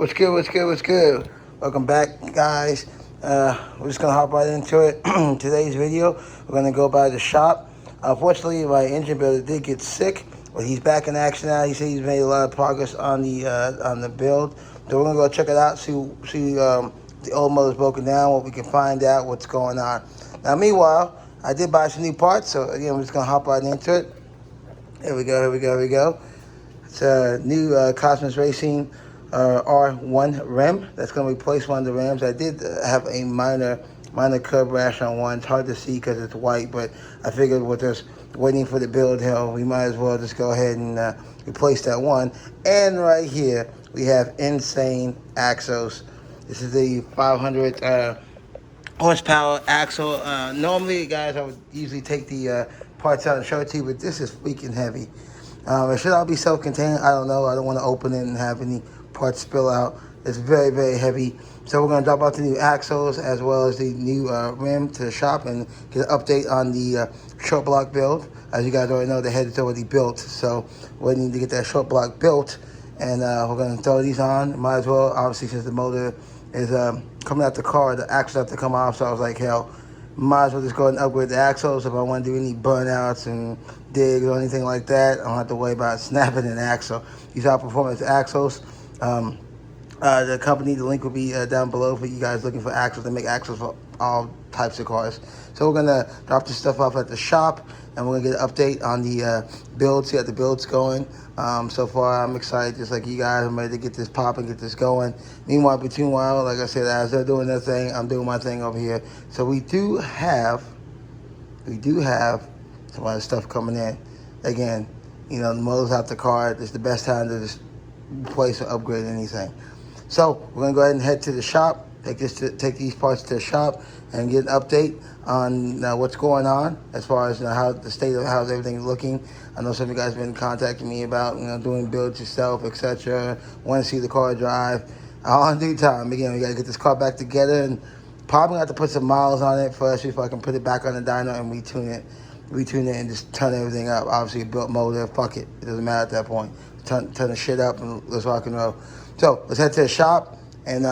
What's good, what's good, what's good? Welcome back, guys. We're just gonna hop right into it. Today's video, we're gonna go by the shop. Unfortunately, my engine builder did get sick, but he's back in action now. He said he's made a lot of progress on the build. So we're gonna go check it out, see the old motor's broken down, what we can find out, what's going on. Now, meanwhile, I did buy some new parts, so again, we're just gonna hop right into it. Here we go. It's a new Cosmos Racing R1 rim that's going to replace one of the rims. I did have a minor curb rash on one. It's hard to see because it's white, but I figured with us waiting for the build hell, we might as well just go ahead and replace that one. And right here, we have insane axles. This is the 500 horsepower axle. Normally, guys, I would usually take the parts out and show it to you, but this is freaking heavy. It should all be self-contained. I don't know. I don't want to open it and have any parts spill out. It's very, very heavy. So we're going to drop out the new axles as well as the new rim to the shop and get an update on the Shortblock build. As you guys already know, the head is already built. So we need to get that Shortblock built. And we're going to throw these on. Might as well, obviously, since the motor is coming out the car, the axles have to come off. So I was like, hell, might as well just go ahead and upgrade the axles. If I want to do any burnouts and digs or anything like that, I don't have to worry about snapping an axle. These are performance axles. The company, the link will be down below for you guys looking for axles. They make axles for all types of cars. So we're gonna drop this stuff off at the shop, and we're gonna get an update on the build, see how the build's going. So far, I'm excited, just like you guys. I'm ready to get this popping, get this going. Meanwhile, like I said, as they're doing their thing, I'm doing my thing over here. So we do have some other stuff coming in. Again, you know, the motor's out the car. It's the best time to just replace or upgrade anything. So we're gonna go ahead and head to the shop, take these parts to the shop, and get an update on what's going on as far as how the state of how's everything looking. I know some of you guys have been contacting me about doing builds yourself, etc. Want to see the car drive. All in due time. Again, we gotta get this car back together, and probably have to put some miles on it first before I can put it back on the dyno and retune it and just turn everything up. Obviously, a built motor, fuck it. It doesn't matter at that point. Turn the shit up and let's rock and roll. So let's head to the shop and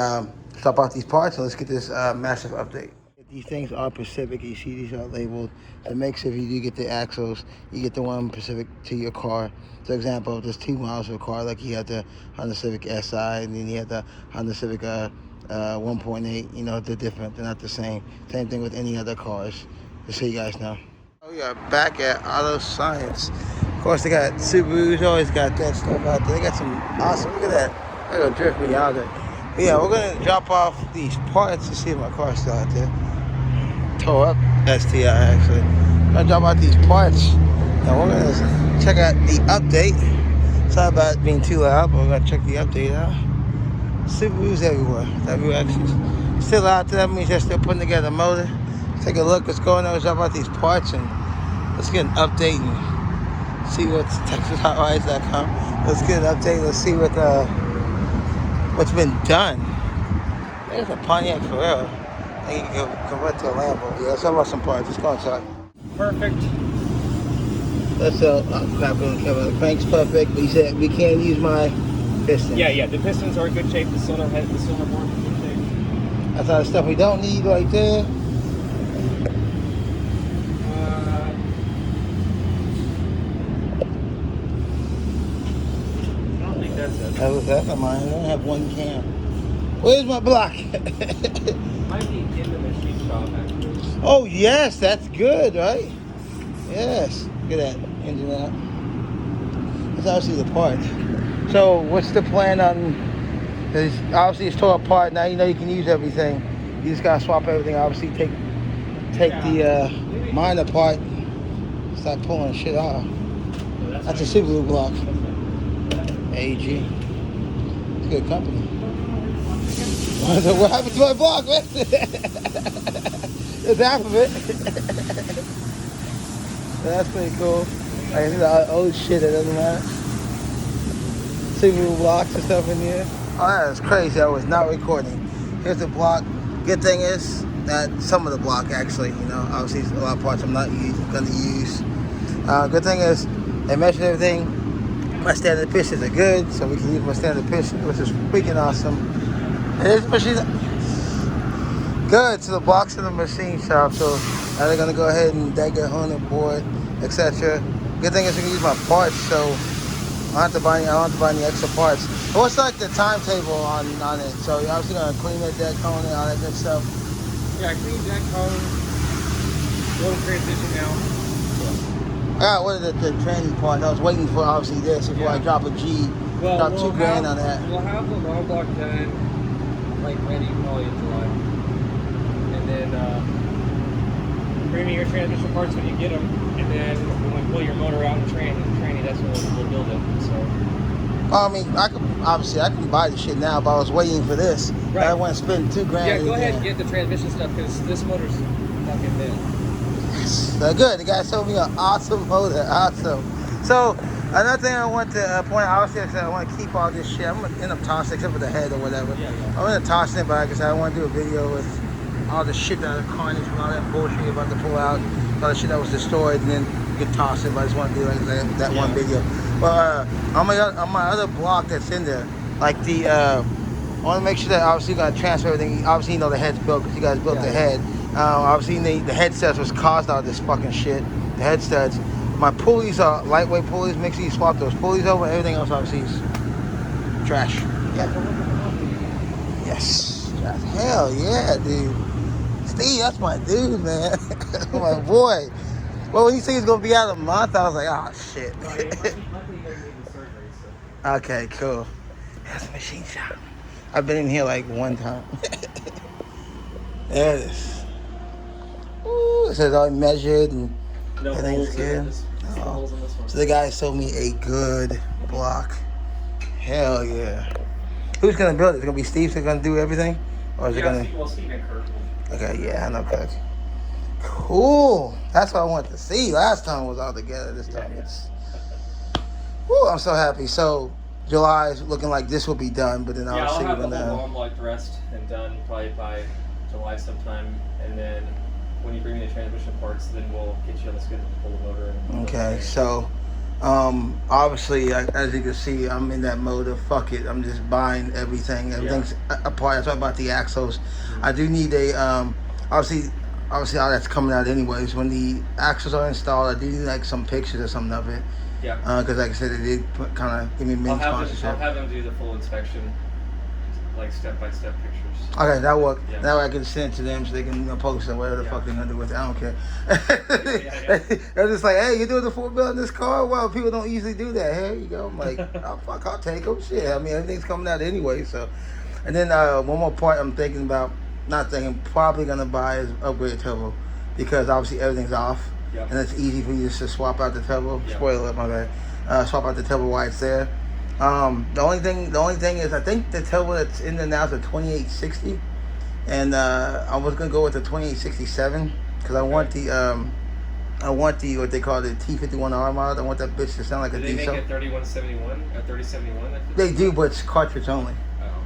swap out these parts, and let's get this massive update. These things are Pacific. You see these are labeled. So make sure if you do get the axles, you get the one Pacific to your car. For example, there's 2 miles of a car, like you had the Honda Civic SI, and then you had the Honda Civic 1.8. You know, they're different. They're not the same. Same thing with any other cars, just so you guys know. We are back at Auto Science. Of course, they got Subarus, always got that stuff out there. They got some awesome, look at that. They're gonna drift me out there. But yeah, we're gonna drop off these parts to see if my car's still out there. Tore up STI actually. I'm gonna drop out these parts and we're gonna check out the update. Sorry about being too loud, but we're gonna check the update out. Subarus everywhere. WX's still out there. That means they're still putting together a motor. Let's take a look what's going on. Let's drop out these parts and let's get an update and see what's TexasHotRides.com. Let's get an update. Let's see what's been done. There's a Pontiac Ferrero. I think you can convert to a Lambo. Yeah, let's talk about some parts. Let's go inside. Perfect. Let's crap on the camera. The crank's perfect, but he said we can't use my pistons. Yeah. The pistons are in good shape. The cylinder head, the cylinder board is in good shape. That's all the stuff we don't need right there. That was that of mine. I only have one cam. Where's my block? Might be in the machine shop actually. Oh yes, that's good, right? Yes. Look at that engine out. That's obviously the part. So what's the plan on? Cause obviously it's tore apart. Now you know you can use everything. You just gotta swap everything. Obviously take the minor part. Start pulling shit off. That's a Subaru block. AG. It's a good company. What happened to my block, man? There's half of it. That's pretty cool. I see the old shit, it doesn't matter. Subaru blocks and stuff in here. Oh, that is crazy. I was not recording. Here's the block. Good thing is that some of the block actually, obviously a lot of parts I'm not going to use. Good thing is they measured everything My standard pistons are good, so we can use my standard piston, which is freaking awesome. And this machine's good to the box in the machine shop, so now they're gonna go ahead and they get on the board, etc. Good thing is we can use my parts, so I don't have to buy any extra parts. But what's like the timetable on it? So you're obviously gonna clean the deck cone and all that good stuff. Yeah, clean deck cone. Little transition now. What is the tranny part? I was waiting for obviously this before I drop a G. Drop $2 grand on that. We'll have the long block done, like ready probably in July. And then bring me your transmission parts when you get them. And then when we pull your motor out and tranny, that's when we'll build it. So. I mean, I can buy the shit now, but I was waiting for this. Right. I want to spend $2 grand. Yeah, go ahead and get the transmission stuff because this motor's fucking big. So good. The guy showed me an awesome motor. Awesome. So another thing I want to point out, obviously I said I want to keep all this shit. I'm going to end up tossing it, except for the head or whatever. Yeah. I'm going to toss it, but like I said, I want to do a video with all the shit that carnage and all that bullshit you're about to pull out, all the shit that was destroyed, and then you can toss it. But I just want to do like that one video. But on my other block that's in there, like the I want to make sure that obviously you're going to transfer everything. Obviously, you know the head's built because you guys built the head. Obviously, the head studs was caused out of this fucking shit. The head studs. My pulleys are lightweight pulleys. Make sure you swap those pulleys over. Everything else obviously is trash. Yeah. Yes. Hell yeah, dude. Steve, that's my dude, man. My boy. Well, when you say he's gonna be out a month, I was like, oh shit. Okay, cool. That's a machine shop. I've been in here like one time. There it is. Ooh, it says all measured and everything's good. Oh. So the guy sold me a good block. Hell yeah. Who's gonna build it? Is it gonna be Steve that's gonna do everything? Or is it gonna... Well, Steve and Kirk. Okay, yeah, I know Kirk. Cool. That's what I wanted to see. Last time was all together. This time it's... Woo, I'm so happy. So July is looking like this will be done, but then I'll have the whole long block dressed and done probably by July sometime, and then when you bring me the transmission parts, then we'll get you on the schedule to pull the motor. Okay, so obviously, as you can see, I'm in that mode of fuck it. I'm just buying everything. Everything's apart. That's why I bought the axles. Mm-hmm. I do need a obviously all that's coming out anyways. When the axles are installed, I do need like some pictures or something of it. Yeah. Because like I said, they did kind of give me mini sponsorship. I'll have them do the full inspection, like step-by-step pictures. Okay, that'll work. Yeah. That way I can send it to them so they can post it, whatever the fuck they're gonna do with it. I don't care. They're just like, hey, you're doing the 4-wheel in this car? Well, people don't usually do that. Here you go. I'm like, oh, fuck, I'll take them. Shit, I mean, everything's coming out anyway, so. And then one more part I'm thinking about, probably gonna buy is upgrade turbo. Because obviously everything's off. Yep. And it's easy for you just to swap out the turbo. Yep. Spoiler, my bad. Swap out the turbo while it's there. The only thing is I think the turbo that's in there now is a 2860, and I was gonna go with the 2867 because I want the what they call the T51R mod. I want that bitch to sound like a diesel. Do they make a 3171 or 3071? They do, but it's cartridge only,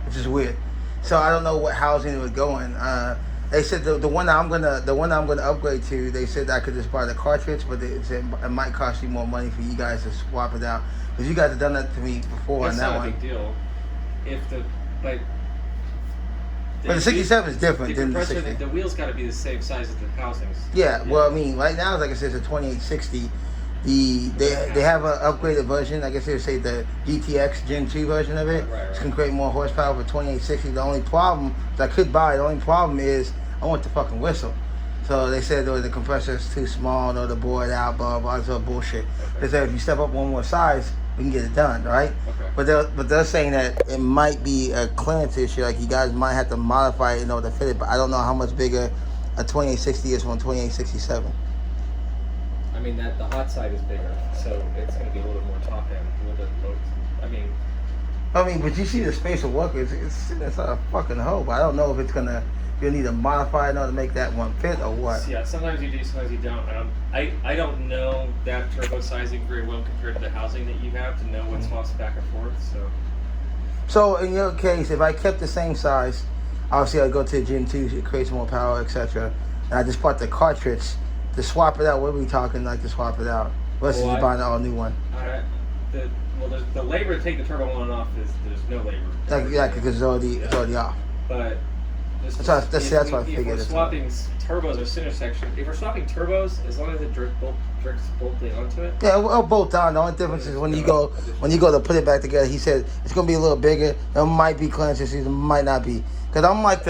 which is weird. So I don't know what housing it would go in. They said the one I'm gonna upgrade to. They said I could just buy the cartridge, but they said it might cost you more money for you guys to swap it out because you guys have done that to me before on that one. That's not a big deal. If but the 67 is different than the 60. The wheels got to be the same size as the housings. Yeah, well, I mean, right now, like I said, it's a 2860. They have an upgraded version. I guess they would say the GTX Gen 2 version of it. Right. It's gonna create more horsepower for 2860. The only problem I could buy. The only problem is I want the fucking whistle. So they said the compressor is too small, the board out, blah blah, blah, bullshit. They said if you step up one more size, we can get it done, right? Okay. But they're saying that it might be a clearance issue. Like you guys might have to modify it in order to fit it. But I don't know how much bigger a 2860 is from 2867. I mean the hot side is bigger, so it's going to be a little bit more top end. I mean, but you see the space of work it's a fucking hole. But I don't know if it's gonna. You'll need to modify it in order to make that one fit or what. Yeah, sometimes you do, sometimes you don't. I don't know that turbo sizing very well compared to the housing that you have to know what swaps back and forth. So in your case, if I kept the same size, obviously I'd go to the Gen 2, it creates more power, etc. And I just bought the cartridge to swap it out. What are we talking like to swap it out? Versus just buying an all new one. well, the labor to take the turbo on and off there's no labor. Yeah, because it's already off. But That's what I figured. If we're swapping turbos or center section, if we're swapping turbos, as long as it drifts boltly onto it. Yeah, it'll bolt on. The only difference is when you go to put it back together. He said it's gonna be a little bigger. It might be cleansing season, might not be. Cause I'm like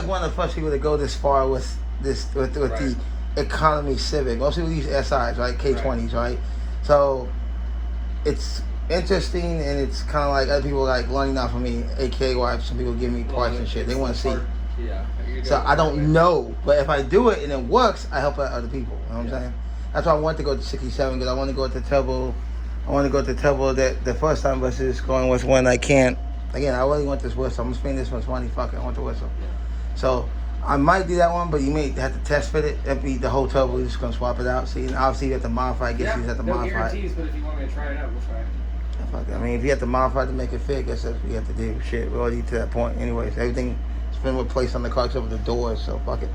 one of the first people to go this far with the economy Civic. Most people use SIs, right? K20s, right? So it's interesting, and it's kind of like other people like learning out from me. AKA why some people give me parts and shit. They want to see. Yeah. So I don't know, but if I do it and it works, I help out other people. You know what I'm saying? That's why I want to go to 67 because I want to go to turbo. I want to go to turbo that the first time versus going with one I can't. Again, I really want this whistle. I'm spending this much money. Fuck it, I want the whistle. Yeah. So I might do that one, but you may have to test fit it. It'd be the whole turbo. We're just gonna swap it out. See, and obviously you have to modify it. Get these at the modify. No guarantees, but if you want me to try it out, we'll try it. Fuck it. I mean, if you have to modify it to make it fit, I guess that's what you have to do. Shit, we're already to that point. Anyways, everything's been replaced on the car except for the doors. So fuck it.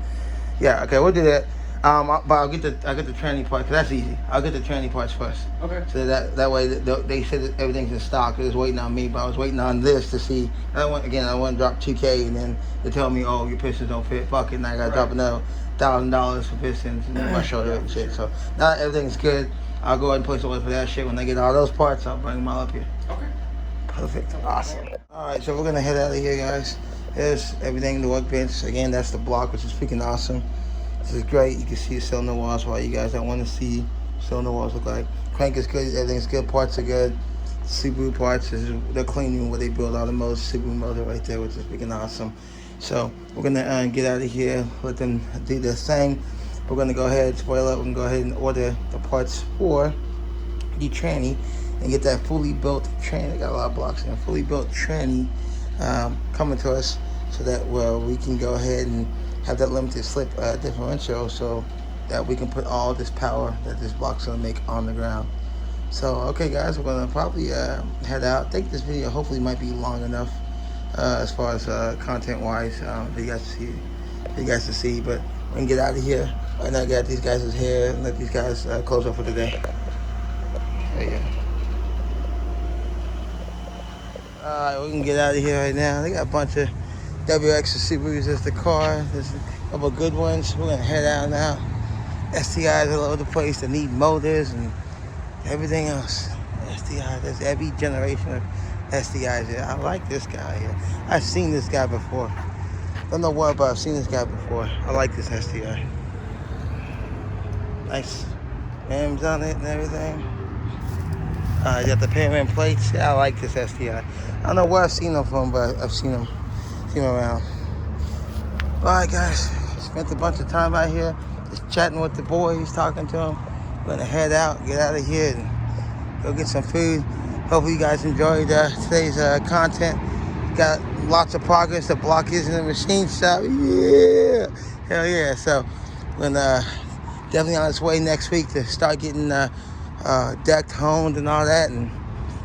Yeah, okay, we'll do that. But I'll get the tranny parts, cause that's easy. I'll get the tranny parts first. Okay. So that way they said that everything's in stock. It was waiting on me, but I was waiting on this to see. I want to drop $2K, and then they tell me, oh, your pistons don't fit. Fuck it, and I gotta drop another $1,000 for pistons and my shoulder and shit. So now everything's good. I'll go ahead and place an order for that shit. When I get all those parts, I'll bring them all up here. Okay. Perfect. Awesome. All right, so we're gonna head out of here, guys. There's everything, the workbench. Again, that's the block, which is freaking awesome. This is great. You can see the cylinder walls. While you guys don't want to see cylinder walls look like. Crank is good. Everything's good. Parts are good. Subaru parts is the clean room where they build all the most. Subaru motor right there, which is freaking awesome. So we're gonna get out of here. Let them do their thing. We're gonna go ahead. Spoil up. We're gonna go ahead and order the parts for the tranny and get that fully built tranny. I got a lot of blocks in. Fully built tranny coming to us, so that we can go ahead and have that limited slip differential, so that we can put all this power that this block's gonna make on the ground. So okay guys, we're gonna probably head out. I think this video hopefully might be long enough as far as content wise for you guys to see, but we can get out of here. Right now I got these guys' hair and let these guys close up for the day. There you go. Alright, we can get out of here right now. They got a bunch of WX and Subarus as the car. There's a couple good ones. We're gonna head out now. STIs all over the place that need motors and everything else. STI, there's every generation of STIs here. I like this guy here. I've seen this guy before. Don't know what, but I've seen this guy before. I like this STI. Nice rims on it and everything. You got the Panamera plates. Yeah, I like this STI. I don't know where I've seen them from, but I've seen them around. Alright guys, spent a bunch of time out here just chatting with the boys, talking to them. We're gonna head out, get out of here and go get some food. Hopefully you guys enjoyed today's content. Got lots of progress. The block is in the machine shop. Yeah, hell yeah. So we're gonna definitely on its way next week to start getting decked, honed and all that, and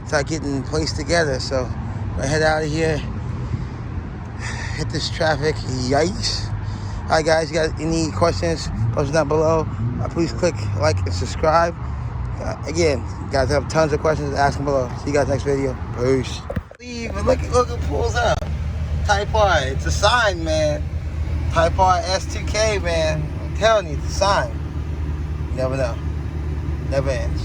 start getting placed together. So we're gonna head out of here, hit this traffic. Yikes. Alright guys, you got any questions, post down below. Please click like and subscribe. Again, you guys have tons of questions, ask them below. See you guys next video. Peace. Look who pulls up. Type R, it's a sign, man. Type R S2K, man. I'm telling you, it's a sign. You never know. Never ends.